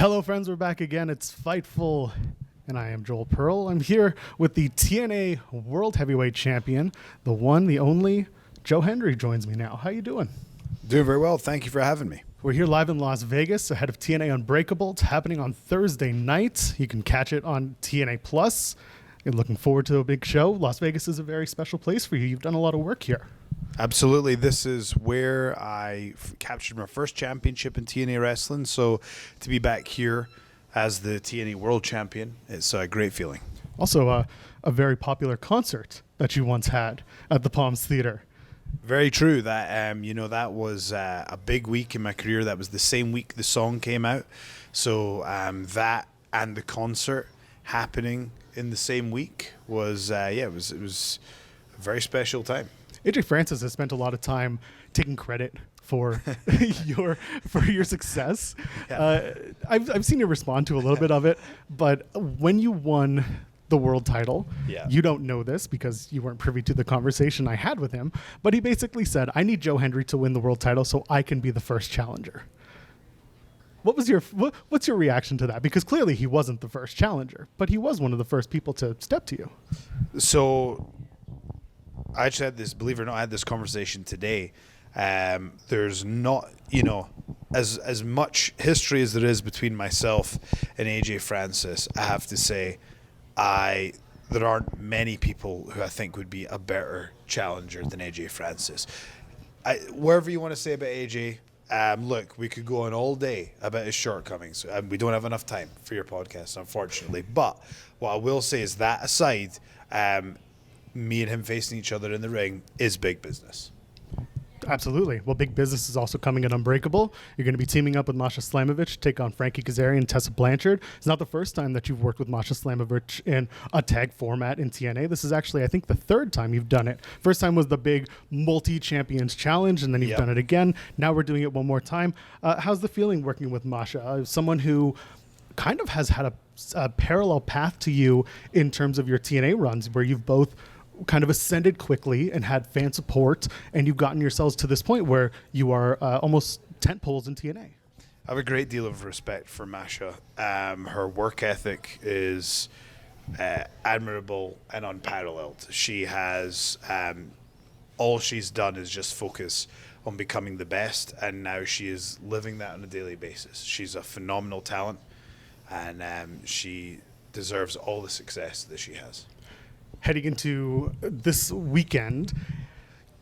Hello, friends. We're back again. It's Fightful, and I am Joel Pearl. I'm here with the TNA World Heavyweight Champion, the one, the only, Joe Hendry joins me now. How you doing? Doing very well. Thank you for having me. We're here live in Las Vegas ahead of TNA Unbreakable. It's happening on Thursday night. You can catch it on TNA Plus. You're looking forward to a big show. Las Vegas is a very special place for you. You've done a lot of work here. Absolutely. This is where I captured my first championship in TNA wrestling. So to be back here as the TNA World Champion, it's a great feeling. Also, a very popular concert that you once had at the Palms Theater. Very true. That that was a big week in my career. That was the same week the song came out. So that and the concert happening in the same week was it was a very special time. AJ Francis has spent a lot of time taking credit for your success. Yeah. I've seen you respond to a little bit of it, but when you won the world title, you don't know this because you weren't privy to the conversation I had with him, but he basically said, I need Joe Hendry to win the world title so I can be the first challenger. What's your reaction to that? Because clearly he wasn't the first challenger, but he was one of the first people to step to you. So I actually had this, believe it or not, I had this conversation today. There's not, as much history as there is between myself and AJ Francis, I have to say, there aren't many people who I think would be a better challenger than AJ Francis. Wherever you want to say about AJ, look, we could go on all day about his shortcomings. We don't have enough time for your podcast, unfortunately. But what I will say is that aside, me and him facing each other in the ring is big business. Absolutely. Well, big business is also coming at Unbreakable. You're going to be teaming up with Masha to take on Frankie Kazarian and Tessa Blanchard. It's not the first time that you've worked with Masha in a tag format in TNA. This is actually, I think, the third time you've done it. First time was the big multi-champions challenge, and then you've done it again. Now we're doing it one more time. How's the feeling working with Masha? Someone who kind of has had a parallel path to you in terms of your TNA runs, where you've both kind of ascended quickly and had fan support, and you've gotten yourselves to this point where you are almost tent poles in TNA. I have a great deal of respect for Masha. Her work ethic is admirable and unparalleled. She has all she's done is just focus on becoming the best, and now she is living that on a daily basis. She's a phenomenal talent, and she deserves all the success that she has. Heading into this weekend,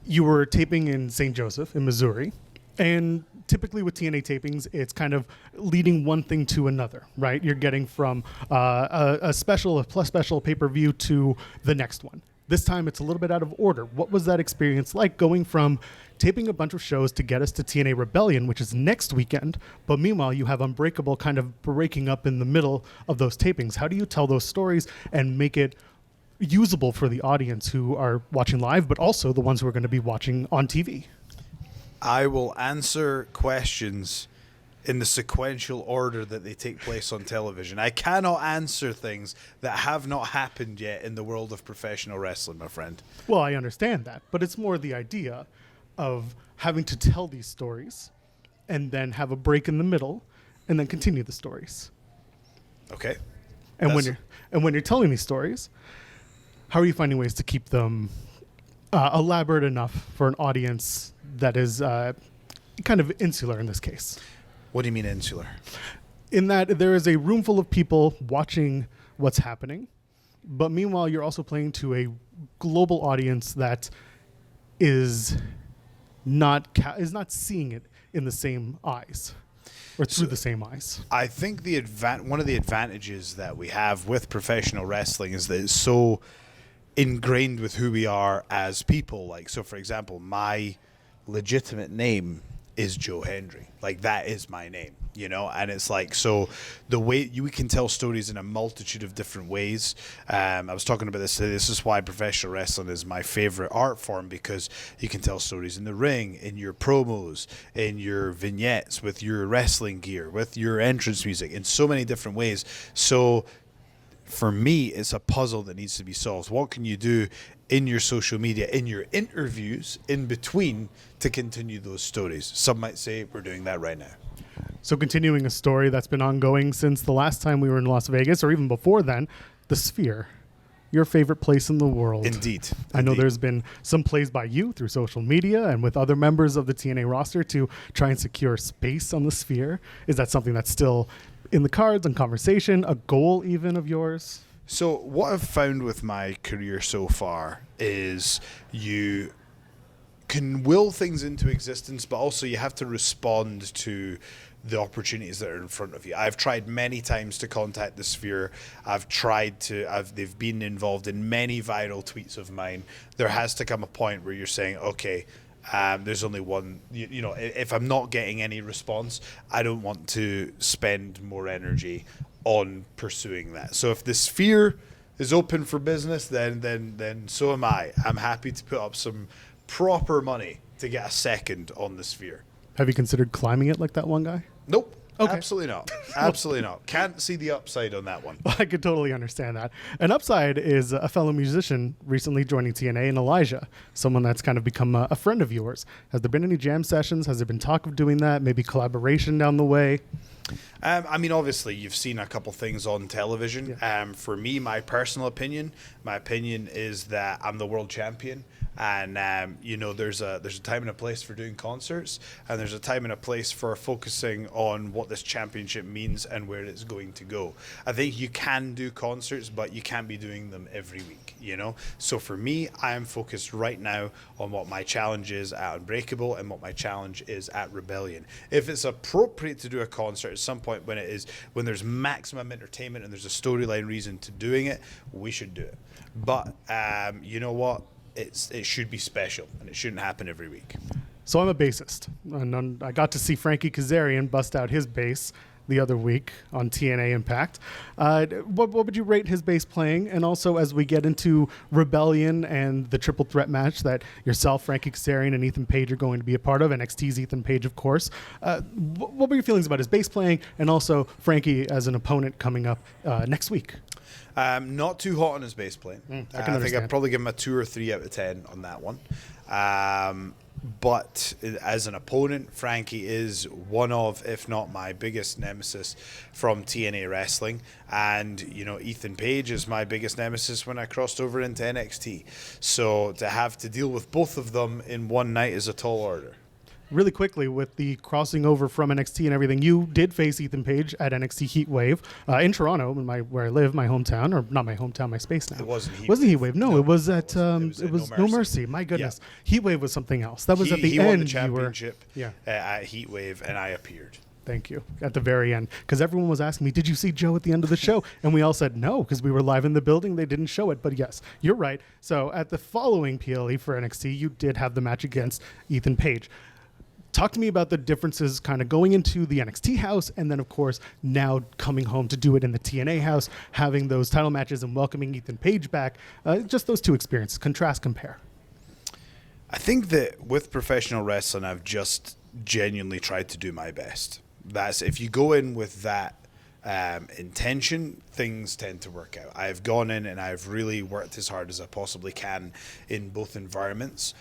you were taping in St. Joseph in Missouri, and typically with TNA tapings, it's kind of leading one thing to another, right? You're getting from a plus special pay-per-view to the next one. This time, it's a little bit out of order. What was that experience like going from taping a bunch of shows to get us to TNA Rebellion, which is next weekend, but meanwhile, you have Unbreakable kind of breaking up in the middle of those tapings? How do you tell those stories and make it usable for the audience who are watching live, but also the ones who are going to be watching on TV? I will answer questions in the sequential order that they take place on television. I cannot answer things that have not happened yet in the world of professional wrestling, my friend. Well, I understand that, but it's more the idea of having to tell these stories and then have a break in the middle and then continue the stories. Okay. And when you're telling these stories, how are you finding ways to keep them elaborate enough for an audience that is kind of insular in this case? What do you mean insular? In that there is a room full of people watching what's happening, but meanwhile you're also playing to a global audience that is not seeing it in the same eyes or through the same eyes. I think one of the advantages that we have with professional wrestling is that it's so ingrained with who we are as people. Like, so for example, my legitimate name is Joe Hendry. Like, that is my name, and it's like, so the way we can tell stories in a multitude of different ways. I was talking about this today. This is why professional wrestling is my favorite art form, because you can tell stories in the ring, in your promos, in your vignettes, with your wrestling gear, with your entrance music, in so many different ways. So for me, it's a puzzle that needs to be solved. What can you do in your social media, in your interviews, in between, to continue those stories? Some might say we're doing that right now. So continuing a story that's been ongoing since the last time we were in Las Vegas, or even before then, the Sphere. Your favorite place in the world. Indeed. I know there's been some plays by you through social media and with other members of the TNA roster to try and secure space on the Sphere. Is that something that's still in the cards, in conversation, a goal even of yours? So what I've found with my career so far is you can will things into existence, but also you have to respond to the opportunities that are in front of you. I've tried many times to contact the Sphere. They've been involved in many viral tweets of mine. There has to come a point where you're saying, okay, there's only one, you know, if I'm not getting any response, I don't want to spend more energy on pursuing that. So if the Sphere is open for business, then so am I. I'm happy to put up some proper money to get a second on the Sphere. Have you considered climbing it like that one guy? Nope. Okay. Absolutely not. Absolutely not. Can't see the upside on that one. I could totally understand that. An upside is a fellow musician recently joining TNA, and Elijah, someone that's kind of become a friend of yours. Has there been any jam sessions? Has there been talk of doing that? Maybe collaboration down the way? I mean, obviously, you've seen a couple things on television. Yeah. For me, my personal opinion, is that I'm the world champion. And you know, there's a time and a place for doing concerts, and there's a time and a place for focusing on what this championship means and where it's going to go. I think you can do concerts, but you can't be doing them every week, you know? So for me, I am focused right now on what my challenge is at Unbreakable and what my challenge is at Rebellion. If it's appropriate to do a concert at some point when there's maximum entertainment and there's a storyline reason to doing it, we should do it. But you know what? It should be special, and it shouldn't happen every week. So I'm a bassist, and I got to see Frankie Kazarian bust out his bass the other week on TNA Impact. What would you rate his bass playing? And also, as we get into Rebellion and the triple threat match that yourself, Frankie Kazarian, and Ethan Page are going to be a part of, NXT's Ethan Page, of course, what were your feelings about his bass playing, and also Frankie as an opponent coming up next week? Not too hot on his bass playing. I think I'd probably give him a 2 or 3 out of 10 on that one. But as an opponent, Frankie is one of, if not my biggest nemesis from TNA wrestling. And, you know, Ethan Page is my biggest nemesis when I crossed over into NXT. So to have to deal with both of them in one night is a tall order. Really quickly, with the crossing over from NXT and everything, you did face Ethan Page at NXT Heatwave in Toronto, where I live, my hometown, or not my hometown, my space now. It wasn't Heatwave. Wasn't Heatwave? No, it was at it was No Mercy. My goodness, Yeah. Heatwave was something else. That was at the he end. won the championship Yeah. at Heatwave, and I appeared. Thank you. At the very end, because everyone was asking me, "Did you see Joe at the end of the show?" And we all said no, because we were live in the building. They didn't show it, but yes, you're right. So at the following PLE for NXT, you did have the match against Ethan Page. Talk to me about the differences kind of going into the NXT house and then, of course, now coming home to do it in the TNA house, having those title matches and welcoming Ethan Page back. Just those two experiences. Contrast, compare. I think that with professional wrestling, I've just genuinely tried to do my best. That's if you go in with that intention, things tend to work out. I've gone in and I've really worked as hard as I possibly can in both environments.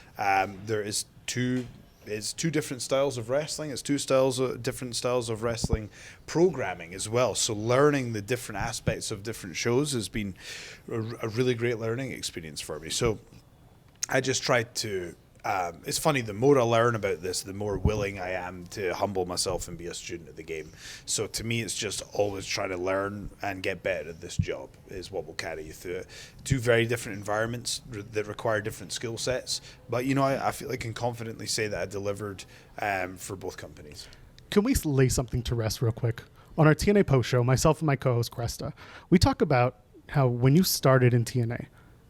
It's two different styles of wrestling. It's different styles of wrestling programming as well. So learning the different aspects of different shows has been a really great learning experience for me. So I just tried to it's funny, the more I learn about this, the more willing I am to humble myself and be a student of the game. So to me, it's just always trying to learn and get better at this job is what will carry you through it. Two very different environments that require different skill sets. But, you know, I feel I can confidently say that I delivered for both companies. Can we lay something to rest real quick? On our TNA post show, myself and my co-host Cresta, we talk about how when you started in TNA,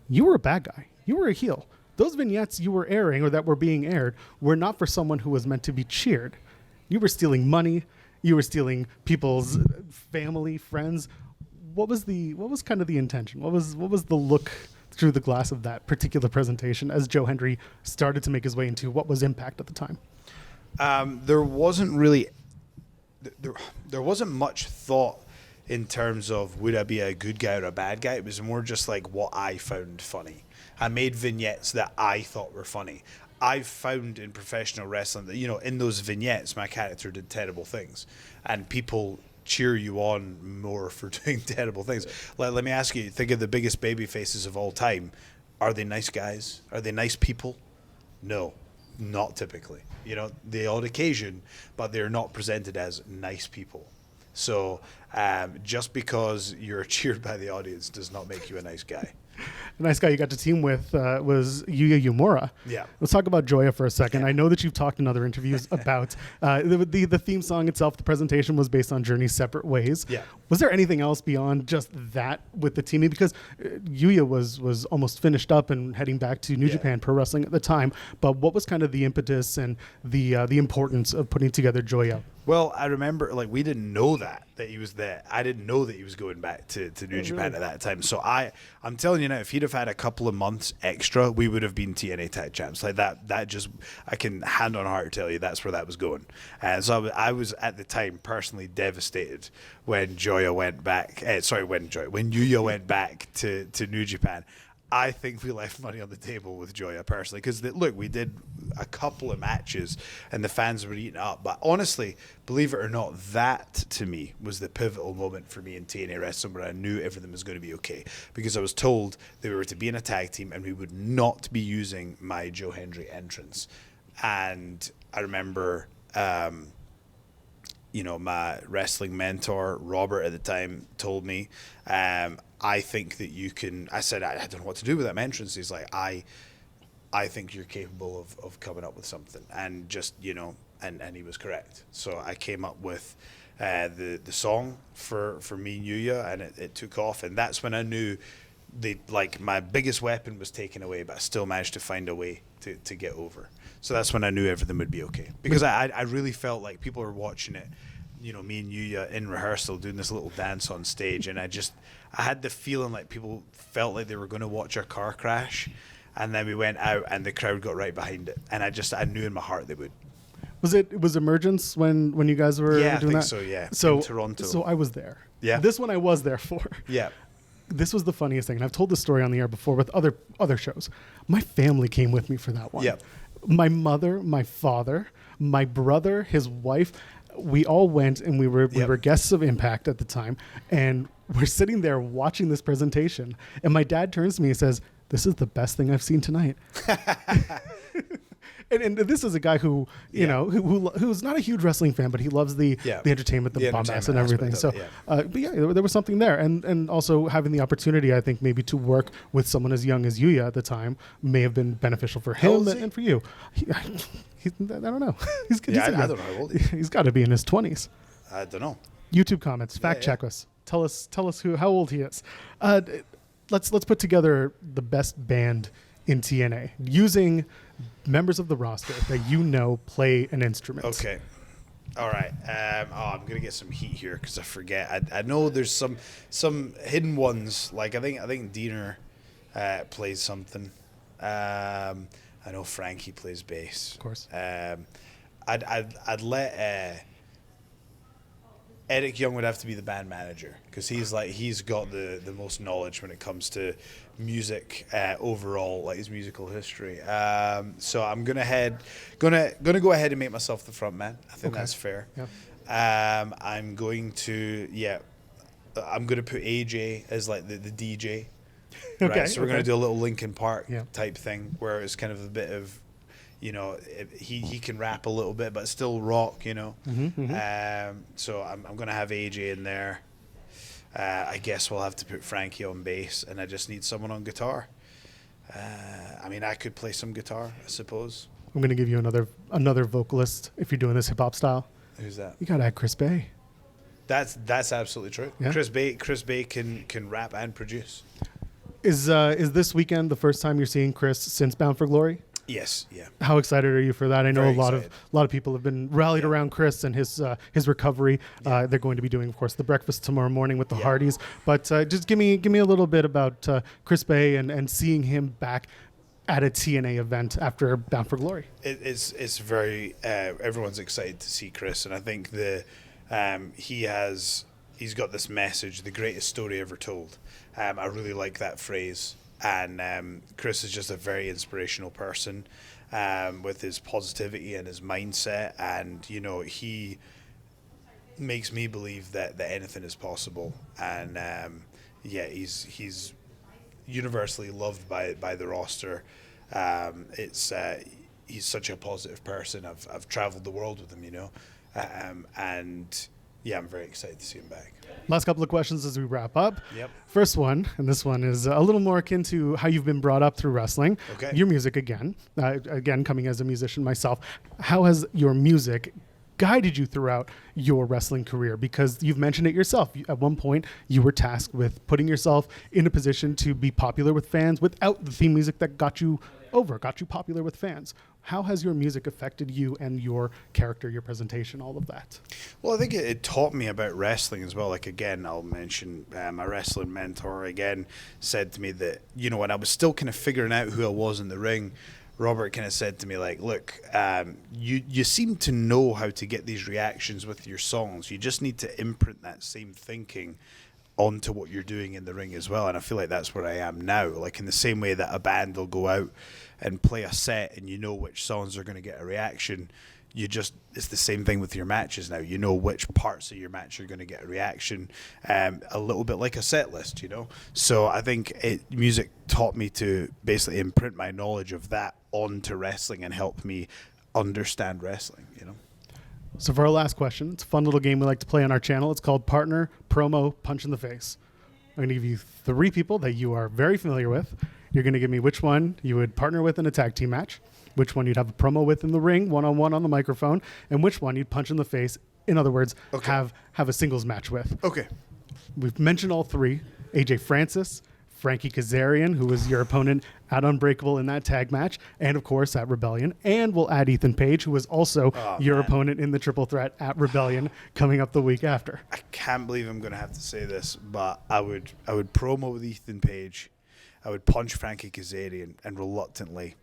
you were a bad guy. You were a heel. Those vignettes you were airing or that were being aired were not for someone who was meant to be cheered. You were stealing money. You were stealing people's family, friends. What was kind of the intention? What was the look through the glass of that particular presentation as Joe Hendry started to make his way into what was Impact at the time? There wasn't really there wasn't much thought in terms of would I be a good guy or a bad guy. It was more just like what I found funny. I made vignettes that I thought were funny. I've found in professional wrestling that, in those vignettes, my character did terrible things, and people cheer you on more for doing terrible things. Let me ask you, think of the biggest baby faces of all time. Are they nice guys? Are they nice people? No, not typically. The odd occasion, but they're not presented as nice people. So just because you're cheered by the audience does not make you a nice guy. The nice guy you got to team with was Yuya Uemura. Yeah. Let's talk about Joya for a second. I know that you've talked in other interviews about the theme song itself. The presentation was based on Journey's Separate Ways. Yeah. Was there anything else beyond just that with the teaming? Because Yuya was almost finished up and heading back to New Japan Pro Wrestling at the time. But what was kind of the impetus and the importance of putting together Joya? Well, I remember, we didn't know that he was there. I didn't know that he was going back to New Japan at that time. So I'm telling you now, if he'd have had a couple of months extra, we would have been TNA Tag Champs. That just, I can hand on heart tell you that's where that was going. And so I was at the time personally devastated when Joya went back. When Yuya went back to New Japan. I think we left money on the table with Joya personally, because look, we did a couple of matches and the fans were eating up. But honestly, believe it or not, that to me was the pivotal moment for me in TNA Wrestling, where I knew everything was going to be okay, because I was told that we were to be in a tag team and we would not be using my Joe Hendry entrance. And I remember, my wrestling mentor, Robert, at the time told me, I think that you can. I said, I don't know what to do with that entrance. He's like, I think you're capable of coming up with something. And just, and he was correct. So I came up with the song for me and Yuya, and it took off. And that's when I knew my biggest weapon was taken away, but I still managed to find a way to get over. So that's when I knew everything would be okay. Because I really felt like people were watching it, me and Yuya in rehearsal doing this little dance on stage, and I had the feeling like people felt like they were going to watch a car crash, and then we went out and the crowd got right behind it, and I knew in my heart they would. Was Emergence when you guys were doing that? Yeah, I think so, yeah. So in Toronto. So I was there. Yeah. This one I was there for. Yeah. This was the funniest thing, and I've told this story on the air before with other shows. My family came with me for that one. Yep. My mother, my father, my brother, his wife. We all went, and we were guests of Impact at the time, and we're sitting there watching this presentation, and my dad turns to me and says, "This is the best thing I've seen tonight." And this is a guy who, who's not a huge wrestling fan, but he loves the entertainment, the bombast and everything. So, but there was something there. And also having the opportunity, I think, maybe to work with someone as young as Yuya at the time may have been beneficial for him and for you. I don't know. I don't know how old he is. He's got to be in his 20s. I don't know. YouTube comments, fact check us. Tell us how old he is. Let's put together the best band in TNA using members of the roster that play an instrument. Okay. All right. I'm gonna get some heat here because I forget. I know there's some hidden ones. Like I think Diener plays something. I know Frankie plays bass. Of course. I'd let Eric Young would have to be the band manager because he's got the most knowledge when it comes to music overall, like his musical history. So I'm gonna go ahead and make myself the front man. I think that's fair. Yeah. I'm going to put AJ as like the DJ. Okay. Right. So we're gonna do a little Linkin Park type thing where it's kind of a bit of, he can rap a little bit but still rock, So I'm gonna have AJ in there. I guess we'll have to put Frankie on bass, and I just need someone on guitar. I could play some guitar, I suppose. I'm gonna give you another vocalist if you're doing this hip hop style. Who's that? You gotta add Chris Bay. That's absolutely true. Yeah. Chris Bay can rap and produce. Is this weekend the first time you're seeing Chris since Bound for Glory? Yes, yeah. How excited are you for that? I know Very a lot excited. of people have been rallied around Chris and his recovery. Yeah. They're going to be doing, of course, the breakfast tomorrow morning with the Hardys. But just give me a little bit about Chris Bay and seeing him back at a TNA event after Bound for Glory. It's very everyone's excited to see Chris, and I think he's got this message, the greatest story ever told. I really like that phrase. And Chris is just a very inspirational person. with his positivity and his mindset, and you know, he makes me believe that anything is possible. And yeah, he's universally loved by the roster. It's he's such a positive person. I've traveled the world with him, you know, and yeah, I'm very excited to see him back. Last couple of questions as we wrap up. Yep. First one, and this one is a little more akin to how you've been brought up through wrestling. Okay. Your music again, coming as a musician myself. How has your music guided you throughout your wrestling career? Because you've mentioned it yourself. At one point, you were tasked with putting yourself in a position to be popular with fans without the theme music that got you popular with fans. How has your music affected you and your character, your presentation, all of that? Well, I think it taught me about wrestling as well. Like, again, I'll mention my wrestling mentor again said to me that, you know, when I was still kind of figuring out who I was in the ring, Robert kind of said to me, like, look, you seem to know how to get these reactions with your songs. You just need to imprint that same thinking onto what you're doing in the ring as well. And I feel like that's where I am now. Like, in the same way that a band will go out and play a set and you know which songs are going to get a reaction, it's the same thing with your matches now. You know which parts of your match are going to get a reaction, a little bit like a set list, you know. So I think music taught me to basically imprint my knowledge of that onto wrestling and help me understand wrestling, you know. So for our last question, it's a fun little game we like to play on our channel. It's called Partner, Promo, Punch in the Face. I'm going to give you 3 people that you are very familiar with. You're going to give me which one you would partner with in a tag team match, which one you'd have a promo with in the ring, one-on-one on the microphone, and which one you'd punch in the face. In other words, have a singles match with. Okay. We've mentioned all 3. AJ Francis, Frankie Kazarian, who was your opponent at Unbreakable in that tag match, and of course at Rebellion. And we'll add Ethan Page, who was also your opponent in the triple threat at Rebellion coming up the week after. I can't believe I'm going to have to say this, but I would promo with Ethan Page. I would punch Frankie Kazarian, and reluctantly,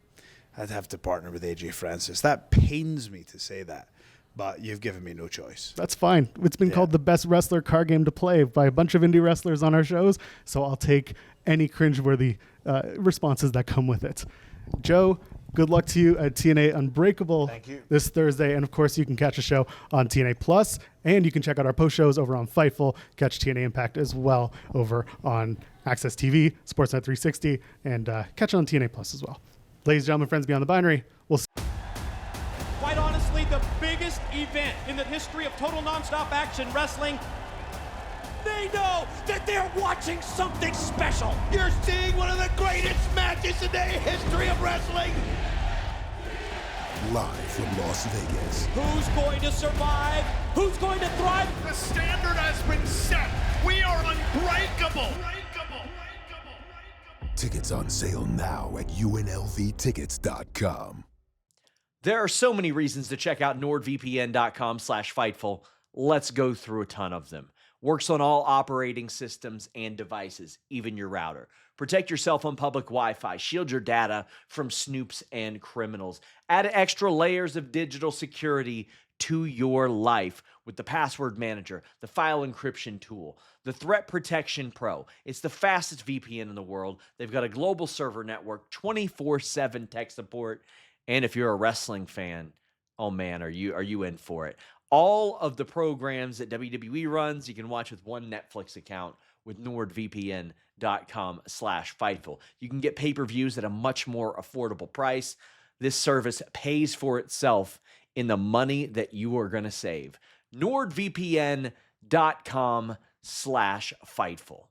I'd have to partner with AJ Francis. That pains me to say that, but you've given me no choice. That's fine. It's been called the best wrestler card game to play by a bunch of indie wrestlers on our shows, so I'll take any cringeworthy responses that come with it. Joe, good luck to you at TNA Unbreakable this Thursday. And, of course, you can catch a show on TNA Plus, and you can check out our post shows over on Fightful, catch TNA Impact as well over on Access TV, Sportsnet 360, and catch it on TNA Plus as well. Ladies and gentlemen, friends beyond the binary, we'll see. Quite honestly, the biggest event in the history of total nonstop action wrestling. They know that they're watching something special. You're seeing one of the greatest matches in the history of wrestling. Live from Las Vegas. Who's going to survive? Who's going to thrive? The standard has been set. We are unbreakable. Tickets on sale now at unlvtickets.com. There are so many reasons to check out nordvpn.com/Fightful. Let's go through a ton of them. Works on all operating systems and devices, even your router. Protect yourself on public Wi-Fi. Shield your data from snoops and criminals. Add extra layers of digital security to your life with the Password Manager, the File Encryption Tool, the Threat Protection Pro. It's the fastest VPN in the world. They've got a global server network, 24/7 tech support. And if you're a wrestling fan, oh man, are you in for it? All of the programs that WWE runs, you can watch with one Netflix account with nordvpn.com/Fightful. You can get pay-per-views at a much more affordable price. This service pays for itself in the money that you are going to save. nordvpn.com/Fightful.